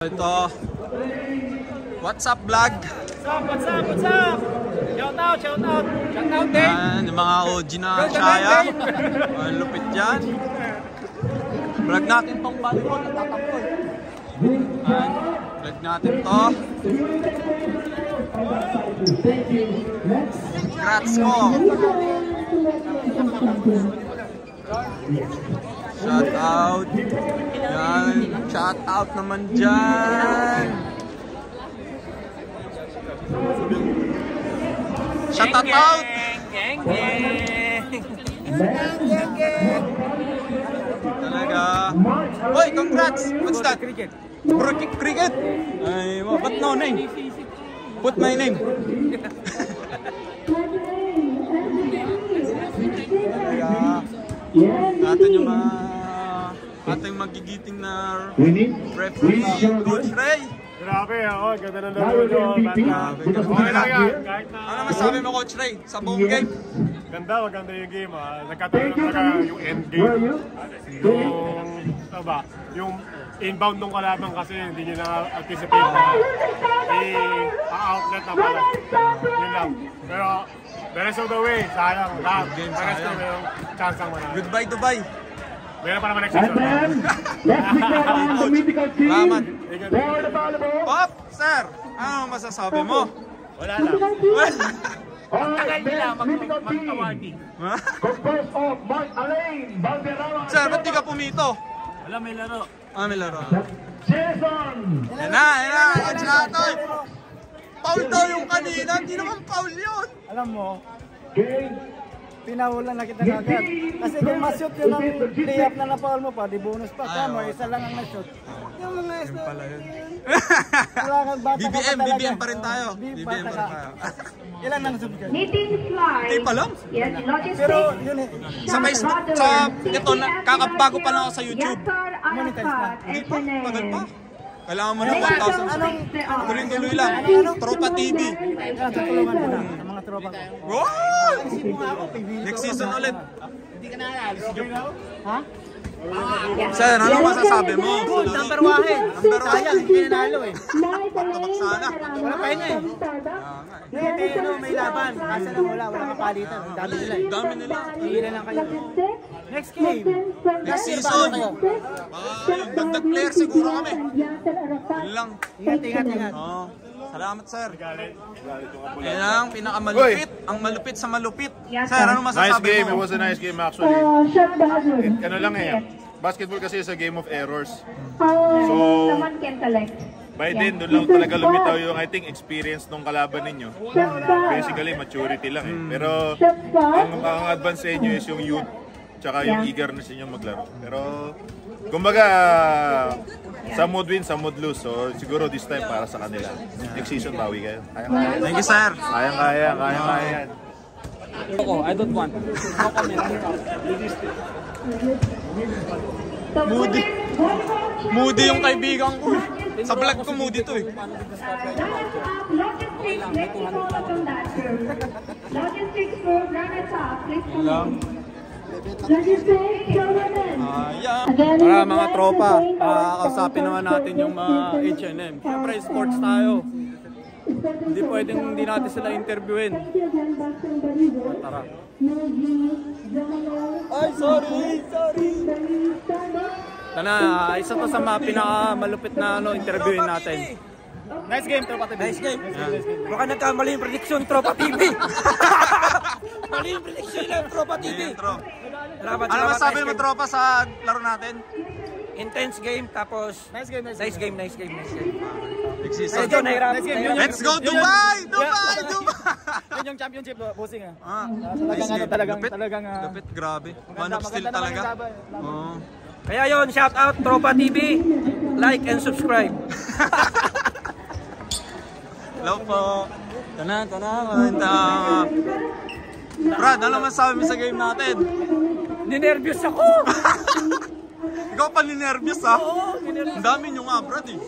Ito, what's up vlog? What's up? Shout out din. Yan, yung mga OG na Shaya. Ang lupit yan. Vlog natin tong volleyball, natatampoy. Yan, vlog natin to. Congrats ko. Shout out. Yan, shout out naman dyan. Shout out. Geng. Talaga. Hoy, congrats. What's that? Cricket. Cricket. Ay, ba't no name? Put my name. Talaga. Natin yung mga ating magigiting na referee, Coach Ray. Grabe ako, ganda ng laro nyo. Okay lang yan. Ano masabi mo, Coach Ray, sa buong game? Maganda yung game. Nagkataon na talaga yung end game. Yung inbound nung kalaban kasi hindi nyo na-anticipate na i-outlet na pala. Yun lang. Pero the rest of the way, sayang lahat. Pares na may chance ang manalo. Goodbye, Dubai. Meron pa naman next season. Salamat. Pop, sir, ano masasabi mo? Wala lang. Tagal nila mag-awarding. Sir, ba't di ka pumito? Wala, may laro. May laro. Yan na. Atoy. Foul daw yung kanina. Hindi naman foul yun. Alam mo, pinahulan na kita agad. Kasi kung ma-shoot yun ang lay-up na na-foul mo pa, di bonus pa. Kamo, isa lang ang na-shoot. Yung mga Yun pala yun. bata BBM pa rin tayo. BBM pa rin tayo. Ilan nang shoot ka? Hindi pa lang. Pero yun eh, Ito, kakabago pa lang ako sa YouTube. monetize na. Hindi pa, tagal pa. Kailangan mo ng 1,000. Tuloy-tuloy lang. Tropa TV. Tutulungan ko na ang mga tropa ko. Wow! Next season ulit. Ha? Sir, ano masasabi mo? Number 1. Sayang, hindi nanalo eh. Tabak sana. Wala pa yun eh. May laban. Kasi lang wala kapalitan. Ang dami nila eh. Dami nila. Hihila lang kayo. Next game. Next season. Yung dagdag player siguro kami. Yun lang. Ingat. Salamat, sir. Yan ang pinakamalupit. Ang malupit sa malupit. Sir, ano masasabi mo? Nice game. It was a nice game actually. Ano lang eh. Basketball kasi is a game of errors. So, by then, doon lang talaga lumitaw yung, I think, experience nung kalaban ninyo. Basically, maturity lang eh. Pero, ang advance sa inyo is yung youth, tsaka yung eagerness ninyo maglaro. Pero, kumbaga, some would win, some would lose. So, siguro this time para sa kanila. Next season, bawi kayo. Thank you, sir. Kaya. I don't want. Moody yung kaibigan ko. Sa vlog ko, moody to eh. Mga tropa, kausapin naman natin yung H&M. Siyempre, sports tayo. Hindi pwedeng hindi natin sila interviewin. Tara. Ay, sorry. Tana, isa to sa mga pinakamalupit na interviewin natin. Nice game, Tropa TV. Nice game. Baka nagkamali yung prediction, Tropa TV. Mali yung prediction ng Tropa TV. Ano masabi mo, tropa, sa laro natin? Intense game, tapos Nice game. nice game. Next season. Medyo nahirap. Let's go Dubai! Yun yung championship, bossing ah. Talagang talagang lupit, grabe. Man of steel talaga. Kaya yon, shout out Tropa TV. Like and subscribe. Hello po. Tana. Brad, ano masasabi mo sa game natin? Ninervyos ako. Ikaw pa ninervyos ha? Ang dami nyo nga, Brad eh.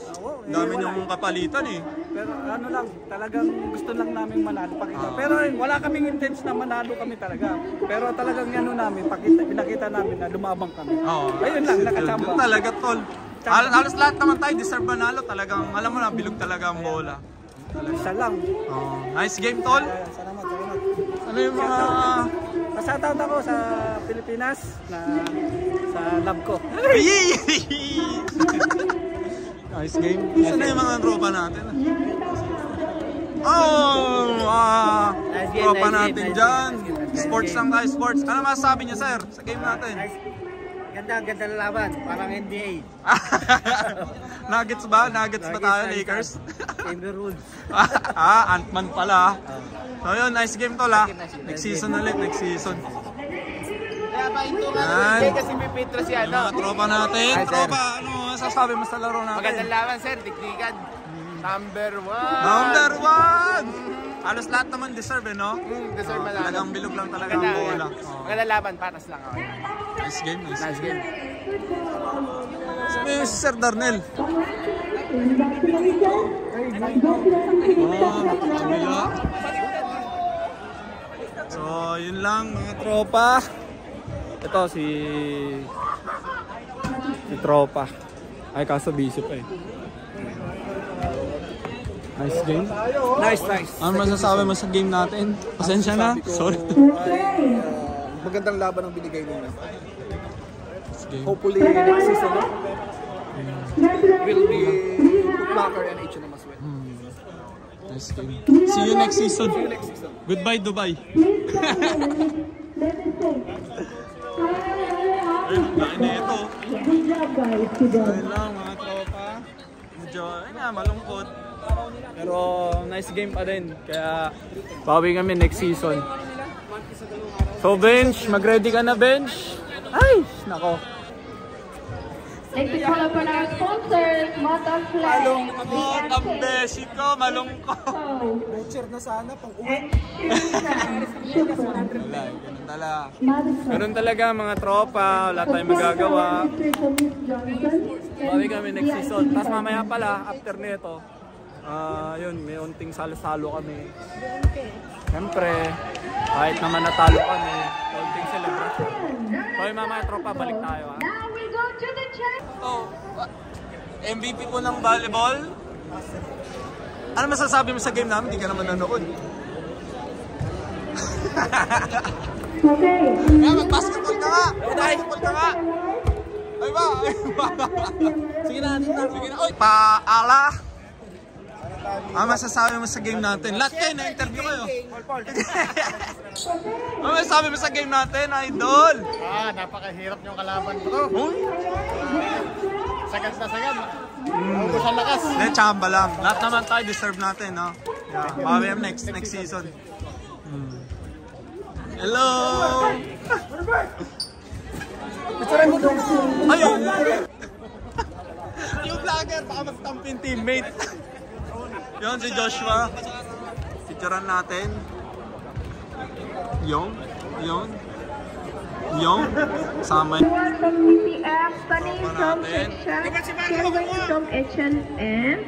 Ang dami nyo kapalitan eh. Pero ano lang, talagang gusto lang namin manalo pakita. Pero wala kaming intense na manalo kami talaga. Pero talagang ano namin, pinakita namin na lumabang kami. Ayun lang, nakachamba. Yun talaga, tol. Halos lahat naman tayo deserve manalo. Talagang, alam mo na, bilog talaga ang bola. Isa lang. Oh, nice game, tol. Salamat. Ano yung mga... Pasataw ako sa Pilipinas na sa lab ko. Nice game. Saan na yung mga tropa natin? Oh, tropa natin dyan. Sports lang tayo, sports. Ano masasabi niyo, sir, sa game natin? Ganda na laban. Parang NBA. Nuggets ba? Nuggets ba tayo, Lakers? Timberwolves. Ant-Man pala. So yun, nice game tol ha. Next season ulit, next season. Kaya ba ito Yan. kasi may Petra si Yung mga tropa natin. Tropa, ano masasabi mo sa laro natin? Magandang laban, sir. Tiktikan. Number 1. Number 1! Halos lahat naman deserve no? Deserve manalo. Talagang bilog lang talaga ang bola. Magandang laban, patas lang ako. Nice game, Nice game. Sabi si Sir Darnel. Kabila. So, yun lang mga tropa. Ito si tropa. Ay, kaso busy pa eh. Nice game. Nice. Ano masasabi mo sa game natin? Pasensya na. Sorry. Magandang laban ang binigay nila. Game. Hopefully, next season will be Footlocker and H&M as well. Nice game. See you next season. Goodbye, Dubai. Laki na ito. Ayun lang mga tropa. Medyo, malungkot. Pero nice game pa din. Kaya bawi kami next season. So bench, mag-ready ka na bench. Ay, nako. Next is call upon our sponsors, Motor Flag. Malungkot ang beshi ko, malungkot. Voucher na sana pang uwi. Wala, ganun talaga. Ganun talaga mga tropa, wala tayong magagawa. Bawi kami next season. Tapos mamaya pala, after nito, yun, may unting salo-salo kami. Siyempre, kahit naman natalo kami, unting celebration. So yung mamaya tropa, balik tayo ha. Now we go to the chat. So, MVP po ng volleyball. Ano masasabi mo sa game namin? Hindi ka naman nanood. Okay. Kaya mag-basketball ka nga! Mag-basketball ka nga! Ay ba? Sige na, sige na. Oy, paala! Ano masasabi mo sa game natin? Lahat kayo, na-interview kayo. Ano masasabi mo sa game natin, idol? Napakahirap yung kalaban ko. Sagad na sagad. Ubus ang lakas. Hindi, chamba lang. Lahat naman tayo deserve natin, no? Yeah. Bawi next season. Hello! Ayun! Yung vlogger, baka magtampin teammate. Yun si Joshua. Picturean natin. Yung. Sama yun. From PPF, Sunny from Section, Sherwin from H&M,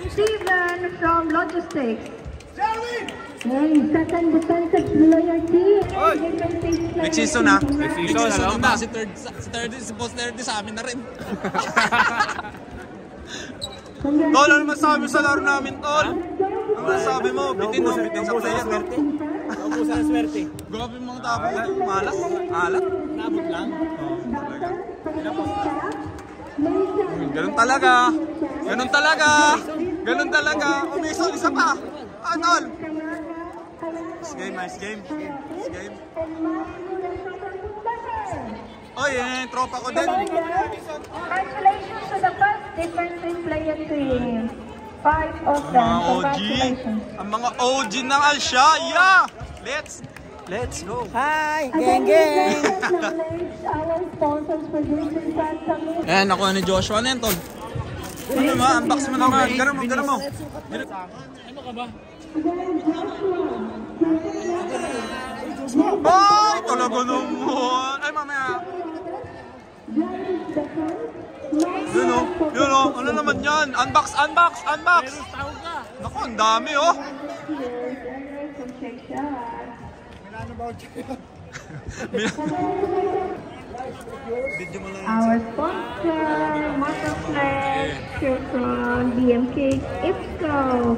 Steven from Logistics. Hey, second defensive player team. Next season ha? Next season na. Si third sa amin na rin. Tol, ano masasabi mo sa laro namin, Tol? Ano masasabi mo? Bitin sa player. Naubusan ang swerte. Grabe yung mga tapos ito. Malas? Alat? Nabot lang. Ganun talaga. O, may isa pa. Tol. Nice game. Oy, tropa ko din. Congratulations to the first defensive player team. 5 of them. Mga OG. Ang mga OG ng Alshaya. Let's go. Hi, geng. Our sponsors producing Santa. Ayan, nakuha ni Joshua na yan, Tol. Ano ba? Unbox mo naman. Ganun mo. Ano ka ba? Ay, talaga naman. Ay, mamaya. Yun o. Ano naman yan? Unbox. Naku, ang dami oh. Our sponsor, Motorflex, Chevron, BMK, IPSCO,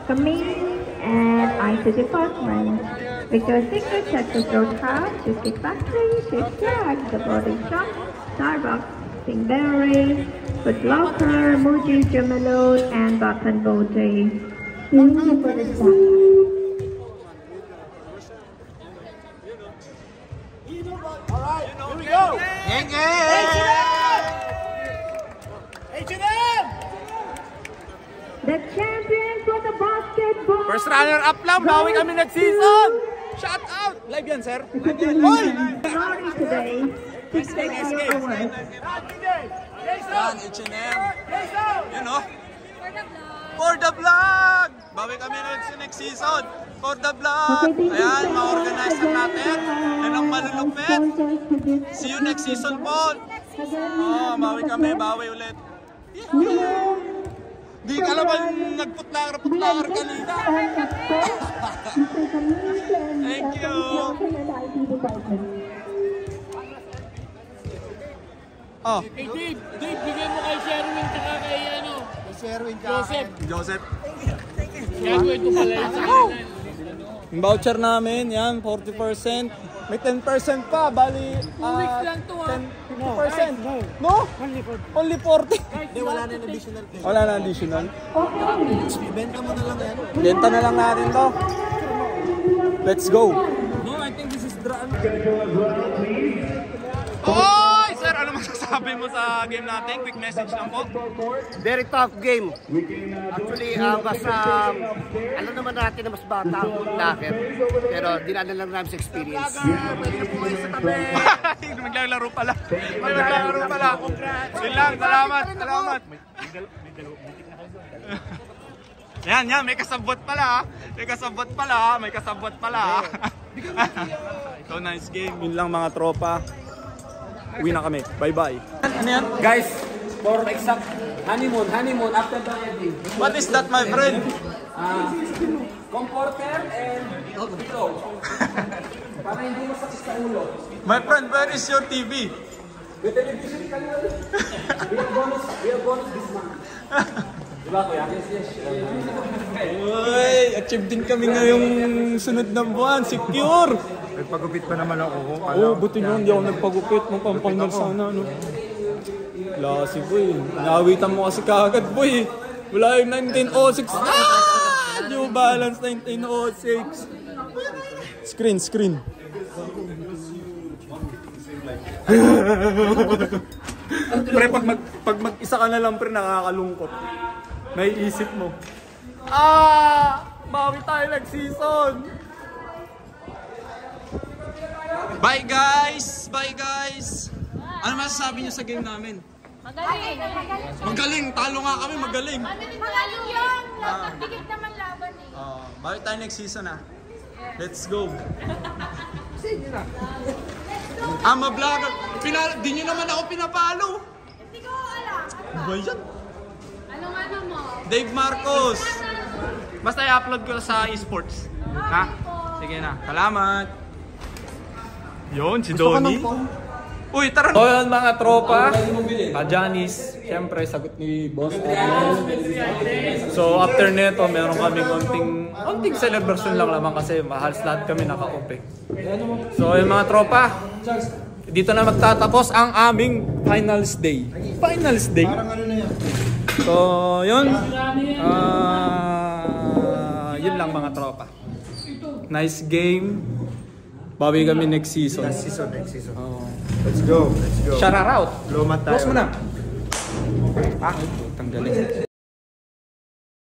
Camille, and IT Department. Victoria's Secret, Texas Roadhouse, Cheesecake Factory, Chef Jack, The Body Shop, Starbucks, Stingberry, Foot Locker, Muji, Jamalone, and Bakan Bote. Thank you for the time. Alright, here we go! H&M! The champion for the basketball. First runner-up lang, bawi kami next season! Shout out! Live yan, sir. Hoy! Sorry today to take you away. Yan, H&M. Yun o. For the vlog! Bawi kami next season. For the vlog! Ayan, ma-organize na natin. Yan ang malulupit. See you next season po. Oh, bawi kami, bawi ulit. Di ka naman nagputlar kanina. Thank you. Oh. Hey Dave, bigyan mo kay Sherwin tsaka kay ano? Joseph. Gagawin ko pala yun sa kanila. Yung voucher namin, yan, 40%. May 10% pa, bali, 2 weeks lang to, 50%. No? Only 40. Hindi, wala na yung additional. Wala na additional. Ibenta mo na lang yan. Benta na lang natin to. Let's go. No, I think this is Oy! Sir, ano masasabi mo sa game natin? Quick message lang po. Very tough game. Actually, basta alam naman natin na mas bata ang Footlocker. Pero dinaanan lang namin sa experience. Maglalaro pala. Maglalaro pala. Yun lang, salamat. Salamat. Yan, may kasabot pala. May kasabot pala. So, nice game. Yun lang mga tropa. Uwi na kami. Bye-bye. Ano yan? Guys, for exact honeymoon after the wedding. What is that, my friend? Comforter and pillow. Para hindi masakit sa ulo. My friend, where is your TV? With television kanina. We have bonus this month. Diba kuya? Yes. Uy, achieve din kami ngayong sunod na buwan. Secure! Nagpagupit pa naman ako. Oo, buti nyo, hindi ako nagpagupit. Pang-final sana, no? Klase, boy. Naawitan mo kasi kagad, boy. Wala yung 1906. New Balance 1906. Screen. Pre, pag mag-isa ka na lang, pre, nakakalungkot. May isip mo. Bawi tayo next season. Bye guys! Ano masasabi niyo sa game namin? Magaling! Talo nga kami, magaling! Magaling yun! Dikit naman laban eh. Bawi tayo next season Let's go! I'm a vlogger! Di nyo naman ako pinapalo! Hindi ko alam. Ba yan? Anong ano mo? Dave Marcos! Basta i-upload ko sa esports. Ha? Sige na. Salamat! Yun, si Donnie. Uy, tara! So yun mga tropa, Janice, syempre sagot ni Boss. So after neto, meron kami konting celebration lang naman kasi halos lahat kami naka-off eh. So yung mga tropa, dito na magtatapos ang aming finals day. So yun, yun lang mga tropa. Nice game. Bawi kami next season. Next season. Let's go. Shout out. Lumat tayo. Close mo na. Tanggalin.